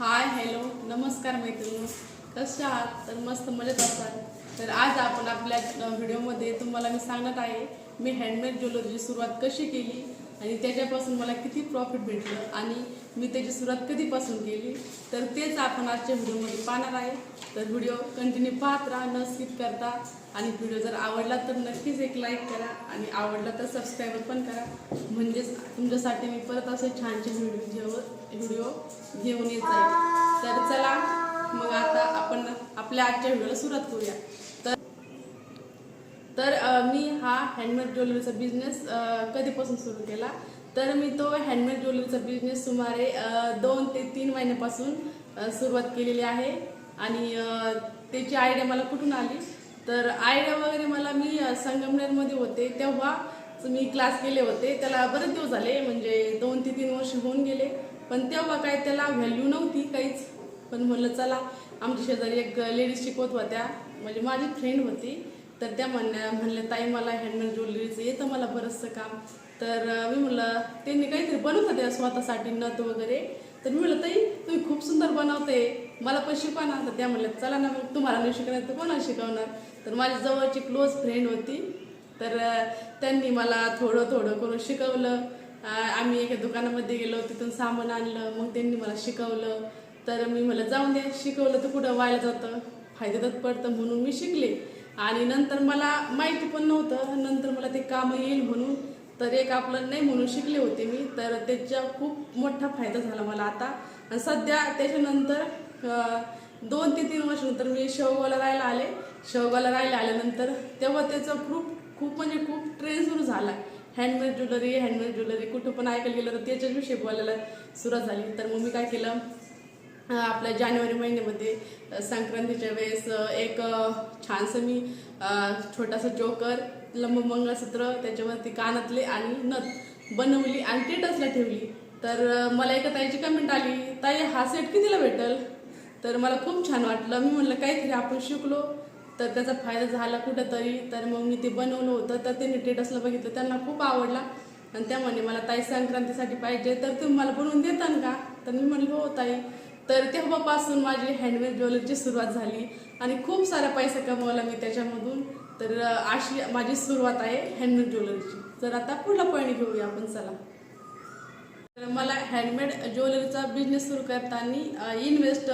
Hi hello नमस्कार मैत्रिणी, कशा आहात? तर मस्त मजेत असाल तर आज आपण आपल्या व्हिडिओमध्ये तुम्हाला मी सांगत आहे मी हँडमेड ज्वेलरीची सुरुवात कशी केली आणि त्याच्यापासून मला किती प्रॉफिट भेटलं आणि मी त्याची सुरुवात कधीपासून केली तर तेच आपण आजच्या व्हिडिओमध्ये पाहणार आहे। तर व्हिडिओ कंटिन्यू पाहत राहा, न स्किप करता। आणि व्हिडिओ जर आवडला तर नक्कीच एक लाईक करा आणि आवडला तर सबस्क्राईब पण करा, म्हणजेच तुमच्यासाठी मी परत असे छानचे व्हिडिओ घेऊन येत जाईल। तर चला मग आता आपण आपल्या आजच्या व्हिडिओला सुरुवात करूया। तर मी हा हँडमेड ज्वेलरीचा बिझनेस कधीपासून सुरू केला तर मी तो हँडमेड ज्वेलरीचा बिझनेस सुमारे 2 ते 3 महिन्यापासून सुरुवात केलेली आहे। आणि त्याची आयडिया मला कुठून आली तर आयडिया वगैरे मला मी संगमनेरमध्ये होते तेव्हा मी क्लास केले होते, त्याला बरेच दिवस झाले म्हणजे 2 ते 3 वर्ष होऊन गेले, पण तेव्हा काय त्याला व्हॅल्यू नव्हती काहीच। पण म्हणलं चला, आमच्या शेजारी एक लेडीज शिकवत होत्या, म्हणजे माझी फ्रेंड होती, तर त्या म्हणल्या ताई मला हँडमेड ज्वेलरीचं येतं मला बरंचसं काम। तर मी म्हणलं त्यांनी काहीतरी बनवत होते स्वतःसाठी नथ वगैरे, तर मी म्हणलं ताई तुम्ही खूप सुंदर बनवते, मला पण शिकवा ना। तर त्या म्हणल्या चला ना मग, तुम्हाला नाही शिकवणार तर कोणाला शिकवणार। तर माझी जवळची क्लोज फ्रेंड होती, तर त्यांनी मला थोडं थोडं करून शिकवलं। आम्ही एका दुकानामध्ये गेलो, तिथून सामान आणलं, मग त्यांनी मला शिकवलं। तर मी म्हणलं जाऊन दे, शिकवलं तर कुठं व्हायला जातं, फायद्यात पडतं म्हणून मी शिकले। आणि नंतर मला माहिती पण नव्हतं, नंतर मला ते काम येईल म्हणून, तर एक आपलं नाही म्हणून शिकले होते मी, तर त्याचा खूप मोठा फायदा झाला मला आता। आणि सध्या त्याच्यानंतर 2 ते 3 वर्षानंतर मी शेवगावला राहायला आले। शेवगावला राहायला आल्यानंतर तेव्हा त्याचा खूप म्हणजे खूप ट्रेंड सुरू झाला, हँडमेड ज्वेलरी कुठं पण ऐकायला गेलं तर त्याच्याच विषयी बोलायला सुरुवात झाली। तर मग मी काय केलं, आपल्या जानेवारी महिन्यामध्ये संक्रांतीच्या वेळेस एक छानसं मी छोटासा चोकर, लंब मंगळसूत्र, त्याच्यावरती कानातले आणि नथ बनवली आणि स्टेटसला ठेवली। तर मला एका ताईची कमेंट आली, ताई हा सेट कितीला भेटेल? तर मला खूप छान वाटलं, मी म्हणलं काहीतरी आपण शिकलो तर त्याचा फायदा झाला कुठंतरी। तर मग मी ते बनवलं होतं, तर त्यांनी स्टेटसला बघितलं, त्यांना खूप आवडला आणि त्या म्हणे मला ताई संक्रांतीसाठी पाहिजे, तर तुम्ही मला बनवून देताल का? तर मी म्हणलं हो ताई। तर तेव्हापासून माझी हँडमेड ज्वेलरीची सुरुवात झाली आणि खूप सारा पैसा कमवला मी त्याच्यामधून। तर अशी माझी सुरुवात आहे हँडमेड ज्वेलरीची। तर आता पुढला पॉईंट घेऊया आपण, चला। तर मला हँडमेड ज्वेलरीचा बिझनेस सुरू करताना इन्व्हेस्ट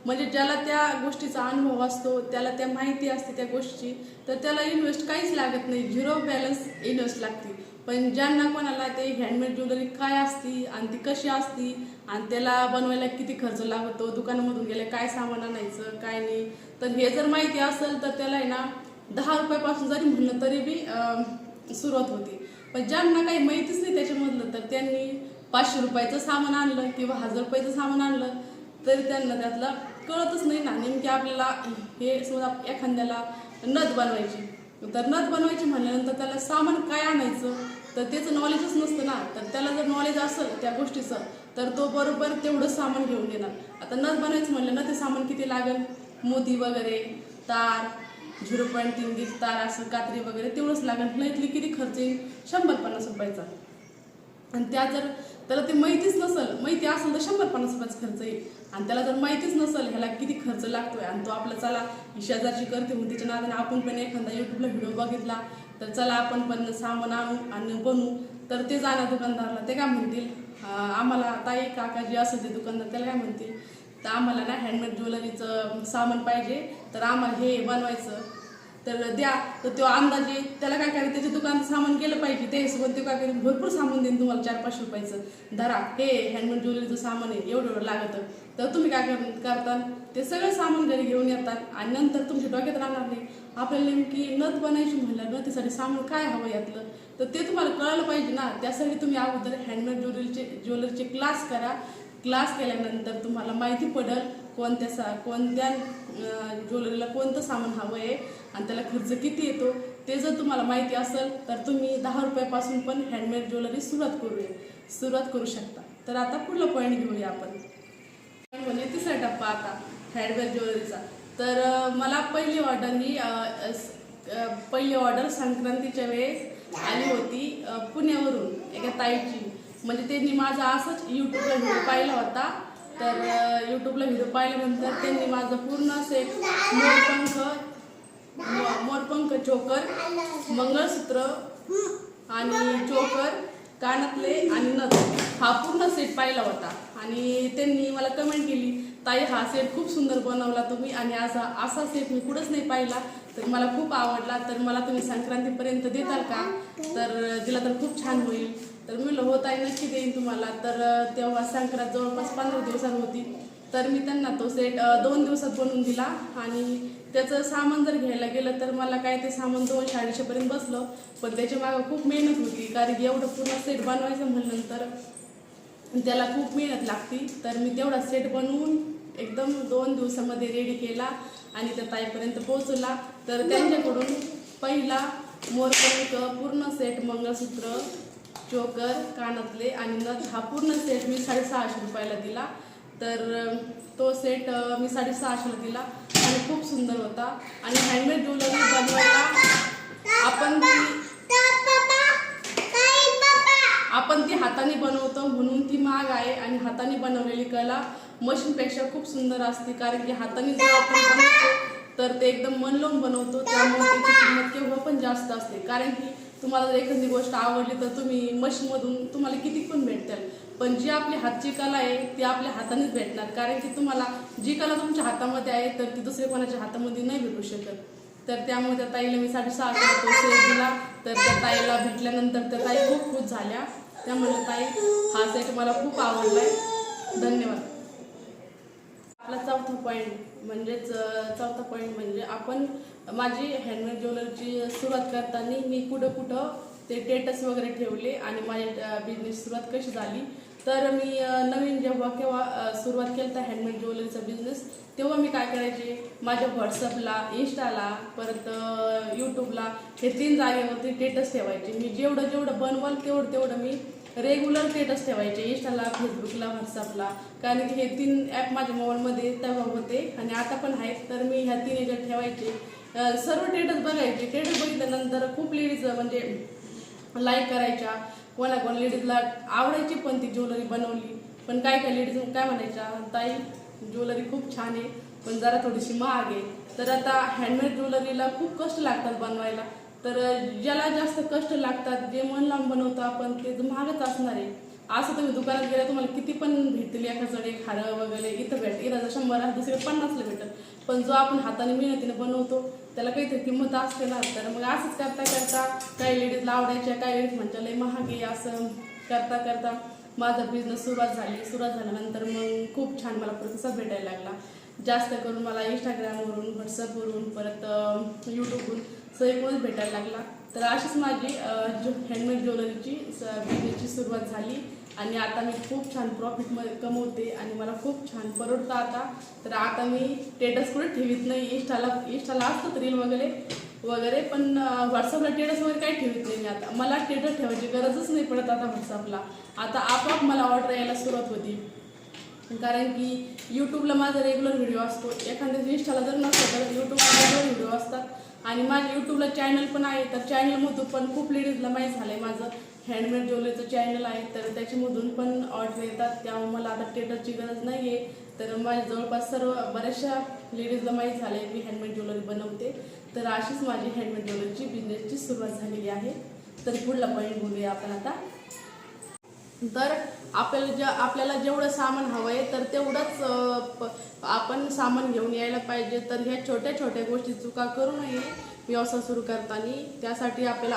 म्हणजे ज्याला त्या गोष्टीचा अनुभव असतो, त्याला त्या माहिती असते त्या गोष्टीची, तर त्याला इन्व्हेस्ट काहीच लागत नाही, 0 बॅलन्स इन्व्हेस्ट लागते। पण ज्यांना कोणाला ते हँडमेड ज्वेलरी काय असती आणि ती कशी असती आणि त्याला बनवायला किती खर्च लागतो, दुकानामधून गेले काय सामान आणायचं काय नाही, तर हे जर माहिती असेल तर त्याला आहे ना 10 रुपयापासून जरी म्हणलं तरी बी सुरुवात होती। पण ज्यांना काही माहितीच नाही त्याच्यामधलं, तर त्यांनी 500 रुपयाचं सामान आणलं किंवा 1000 रुपयाचं सामान आणलं तरी त्यांना त्यातलं कळतच नाही ना, नेमकी आपल्याला हे समजा एखाद्याला नथ बनवायची, तर नथ बनवायची म्हणल्यानंतर त्याला सामान काय आणायचं तर त्याचं नॉलेजच नसतं ना। तर त्याला जर नॉलेज असेल त्या गोष्टीचं तर तो बरोबर तेवढं सामान घेऊन येणार। आता नथ बनवायचं म्हणलं ना, ते सामान किती लागेल, मोती वगैरे, तार, 0.3 गीज तार, असं कात्री वगैरे तेवढंच लागेल, नाही किती खर्च येईल, 150 रुपयाचा। आणि त्या जर त्याला ते माहितीच नसेल, माहिती असेल तर 150 रुपयाचा खर्च येईल, आणि त्याला जर माहितीच नसेल ह्याला किती खर्च लागतोय, आणि तो आपला चला शेजारची करते म्हणून तिच्या नादाने आपण पण एखादा युट्यूबला व्हिडिओ बघितला तर चला आपण पण सामान आणू आणि बनवू, तर ते जाणार दुकानदाराला, ते काय म्हणतील आम्हाला ताई काका जे असेल ते दुकानदार त्याला काय म्हणतील, तर आम्हाला ना हँडमेड ज्वेलरीचं सामान पाहिजे, तर आम्हाला हे बनवायचं तर द्या। तर तो अंदाजे त्याला काय करायचं, त्याच्या दुकानात सामान गेलं पाहिजे, ते हिशोबाने ते काय करेल, भरपूर सामान देईन तुम्हाला 400-500 रुपयाचं, धरा हे हँडमेड ज्वेलरीचं सामान आहे, एवढं लागतं। तर तुम्ही काय करता, ते सगळं सामान घरी घेऊन येतात आणि नंतर तुमच्या डोक्यात राहणार नाही आपल्याला नेमकी नथ बनायची म्हणलं, नथीसाठी सामान काय हवं यातलं, तर ते तुम्हाला कळलं पाहिजे ना। त्यासाठी तुम्ही अगोदर हँडमेड ज्वेलरीचे क्लास करा। क्लास केल्यानंतर तुम्हाला माहिती पडेल कोणत्या ज्वेलरीला कोणतं सामान हवं आहे आणि त्याला खर्च किती येतो, ते जर तुम्हाला माहिती असेल तर तुम्ही 10 रुपयापासून पण हँडमेड ज्वेलरी सुरुवात करू शकता। तर आता पुढला पॉईंट घेऊया आपण, म्हणजे तिसरा टप्पा आता हँडमेड ज्वेलरीचा। तर मला पहिली ऑर्डर संक्रांतीच्या वेळेस आली होती पुण्यावरून एका ताईची, म्हणजे त्यांनी माझा असंच यूट्यूबला व्हिडिओ पाहिला होता, तर यूट्यूबला व्हिडिओ पाहिल्यानंतर त्यांनी माझं पूर्ण सेट मोरपंख चोकर, मंगळसूत्र आणि चोकर, कानातले आणि नथ हा पूर्ण सेट पाहिला होता आणि त्यांनी मला कमेंट केली, ताई हा सेट खूप सुंदर बनवला तुम्ही आणि असा सेट मी कुठंच नाही पाहिला, तर मला खूप आवडला, तर मला तुम्ही संक्रांतीपर्यंत देताल का? तर दिला तर खूप छान होईल. तर मी म्हणलं हो ताई नक्की देईन तुम्हाला. तर तेव्हा संक्रांत जवळपास 15 दिवसांनी होती, तर मी त्यांना तो सेट 2 दिवसात बनवून दिला आणि त्याचं सामान जर घ्यायला गेलं तर मला काय ते सामान 200-250 पर्यंत बसलं, पण त्याच्या मागं खूप मेहनत होती, कारण की एवढं पूर्ण सेट बनवायचं म्हणल्यानंतर त्याला खूप मेहनत लागती. तर मी तेवढा सेट बनवून एकदम 2 दिवसामध्ये रेडी केला आणि त्या ताईपर्यंत पोहोचला. तर त्यांच्याकडून पहिला मोरपंख पूर्ण सेट, मंगळसूत्र, चोकर, कानातले आणि नथ हा पूर्ण सेट मी 650 रुपयाला दिला. तर तो सेट मी 650ला दिला आणि खूप सुंदर होता. आणि हँडमेड ज्वेलरी बनवायला आपण ती हाताने बनवतो म्हणून ती महाग आहे आणि हाताने बनवलेली कला मशीनपेक्षा खूप सुंदर असते, कारण की हाताने जर आपण बनवतो तर ते एकदम मन लावून बनवतो, त्यामुळे त्याची किंमत केव्हा पण जास्त असते. कारण की तुम्हाला जर एखादी गोष्ट आवडली तर तुम्ही मशीनमधून तुम्हाला किती पण भेटतील, पण जी आपली हातची कला आहे ती आपल्या हातानेच भेटणार, कारण की तुम्हाला जी कला तुमच्या हातामध्ये आहे तर ती दुसऱ्या कोणाच्या हातामध्ये नाही भेटू शकत. तर त्यामुळे त्या ताईला मी 650 तो सेट दिला. तर त्या ताईला भेटल्यानंतर त्या ताई खूप खुश झाल्या. त्यामुळे ताई हा सेट मला खूप आवडलाय. धन्यवाद. आपला चौथा पॉईंट म्हणजे आपण माझी हँडमेड ज्वेलरीची सुरुवात करताना मी कुठं ते स्टेटस वगैरे ठेवले आणि माझ्या बिझनेस सुरुवात कशी झाली. तर मी नवीन केव्हा सुरुवात केली तर हँडमेड ज्वेलरीचा बिझनेस, तेव्हा मी काय करायचे, माझ्या व्हॉट्सअपला, इंस्टाला, परत यूट्यूबला हे 3 जागेवरती स्टेटस ठेवायचे. मी जेवढं बनवाल तेवढं मी रेग्युलर स्टेटस ठेवायचे, इंस्टाला, फेसबुकला, व्हॉट्सअपला, कारण की हे 3 ॲप माझ्या मोबाईलमध्ये तेव्हा होते आणि आता पण आहेत. तर मी ह्या 3 याच्यात ठेवायचे, सर्व स्टेटस बघायचे. स्टेटस बघितल्यानंतर खूप लेडीज म्हणजे लाईक करायच्या, कोणा लेडीजला आवडायची पण ती ज्वेलरी बनवली, पण काय लेडीज काय म्हणायच्या, ताई ज्वेलरी खूप छान आहे पण जरा थोडीशी महाग आहे. तर आता हँडमेड ज्वेलरीला खूप कष्ट लागतात बनवायला, तर ज्याला जास्त कष्ट लागतात, जे मन लावून बनवतो आपण, ते महागच असणार आहे. असं तुम्ही दुकानात गेला तुम्हाला किती पण भेटतील, एखादं एक हार वगैरे इथं 100 दुसरे 50ला भेटत, पण जो आपण हाताने मेहनतीने बनवतो त्याला काहीतरी किंमत असते ना. तर मग असंच करता काही लेडीजला आवडायच्या, काही लेडीज म्हणतात लय महाग आहे. असं करता माझा बिझनेस सुरुवात झाल्यानंतर मग खूप छान मला प्रतिसाद भेटायला लागला. जास्त करून मला इंस्टाग्रामवरून, व्हॉट्सअपवरून, परत यूट्यूबवरून सगळीकडूनच भेटायला लागला. तर अशीच माझी हँडमेड ज्वेलरीची बिझनेसची सुरुवात झाली आणि आता मी खूप छान प्रॉफिट कमवते आणि मला खूप छान परवडतं आता. तर आता मी स्टेटस कुठे ठेवीत नाही, इंस्टाला असतात रील वगैरे, पण व्हॉट्सअपला स्टेटस वगैरे काही ठेवीत नाही मी. आता मला स्टेटस ठेवायची गरजच नाही पडत आता व्हॉट्सअपला. आता आपोआप मला ऑर्डर यायला सुरुवात होती, कारण की यूट्यूबला माझा रेग्युलर व्हिडिओ असतो. एखाद्या इंस्टाला जर नसतं तर यूट्यूबला रेग्युलर व्हिडिओ असतात आणि माझ्या यूट्यूबला चॅनल पण आहे. तर चॅनलमधून पण खूप लेडीजला माहीत झालं आहे माझं हँडमेड ज्वेलरीचं चॅनल आहे, तर त्याच्यामधून पण ऑर्डर येतात. त्यामुळे मला आता स्टेटसची गरज नाही आहे. तर माझ्या जवळपास बऱ्याचशा लेडीजला माहीत झालं आहे मी हँडमेड ज्वेलरी बनवते. तर अशीच माझी हँडमेड ज्वेलरीची बिझनेसची सुरुवात झालेली आहे. तर पुढला पॉईंट बोलूया आपण आता. तर आपल्याला जेवढं सामान हवं आहे तर तेवढंच आपण सामान घेऊन यायला पाहिजे. तर ह्या छोट्या गोष्टी चुका करू नये व्यवसाय सुरू करताना. त्यासाठी आपल्याला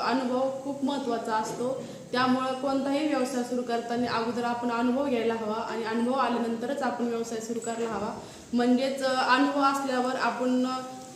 अनुभव खूप महत्त्वाचा असतो. त्यामुळं कोणताही व्यवसाय सुरू करताना अगोदर आपण अनुभव घ्यायला हवा आणि अनुभव आल्यानंतरच आपण व्यवसाय सुरू करायला हवा. म्हणजेच अनुभव असल्यावर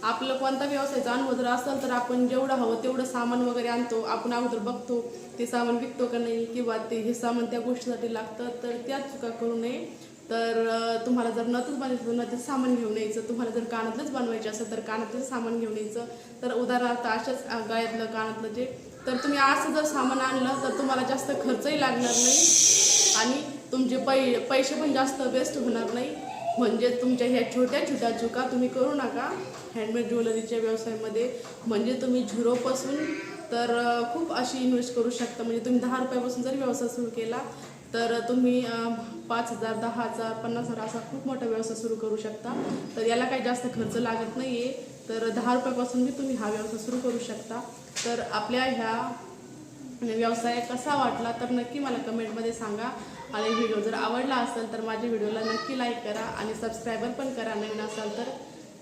आपलं कोणता व्यवसायाचा अनुभव जर असेल तर आपण जेवढं हवं तेवढं सामान वगैरे आणतो. आपण अगोदर बघतो ते सामान विकतो का नाही, किंवा हे सामान त्या गोष्टीसाठी लागतं. तर त्या चुका करू नये. तर तुम्हाला जर नथच बनवायचं नथच सामान घेऊन यायचं, तुम्हाला जर कानातलंच बनवायचे असेल तर कानातलं सामान घेऊन यायचं. तर उदाहरणार्थ अशाच गळ्यातलं, कानातलं जे, तर तुम्ही असं जर सामान आणलं तर तुम्हाला जास्त खर्चही लागणार नाही आणि तुमचे पैसे पण जास्त वेस्ट होणार नाही. म्हणजे तुमच्या ह्या छोट्या चुका तुम्ही करू नका हँडमेड ज्वेलरीच्या व्यवसायामध्ये. म्हणजे तुम्ही झिरोपासून तर खूप अशी इन्व्हेस्ट करू शकता. म्हणजे तुम्ही 10 रुपयापासून जर व्यवसाय सुरू केला तर तुम्ही 5,000, 10,000, 50,000 असा खूप मोठा व्यवसाय सुरू करू शकता. तर याला काही जास्त खर्च लागत नाही आहे. तर 10 रुपयापासून बी तुम्ही हा व्यवसाय सुरू करू शकता. तर आपल्या ह्या व्यवसाय कसा वाटला तर नक्की मला कमेंटमध्ये सांगा. आणि व्हिडिओ जर आवडला असेल तर माझ्या व्हिडिओला नक्की लाईक करा आणि सबस्क्राईबर पण करा नवीन असाल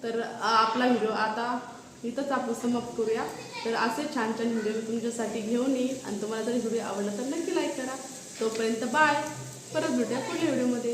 तर आपला व्हिडिओ आता इथंच आपण समाप्त करूया. तर असे छान छान व्हिडिओ तुमच्यासाठी घेऊन येईल आणि तुम्हाला जर व्हिडिओ आवडला तर नक्की लाईक करा. तोपर्यंत बाय. परत भेटूया पुढल्या व्हिडिओमध्ये.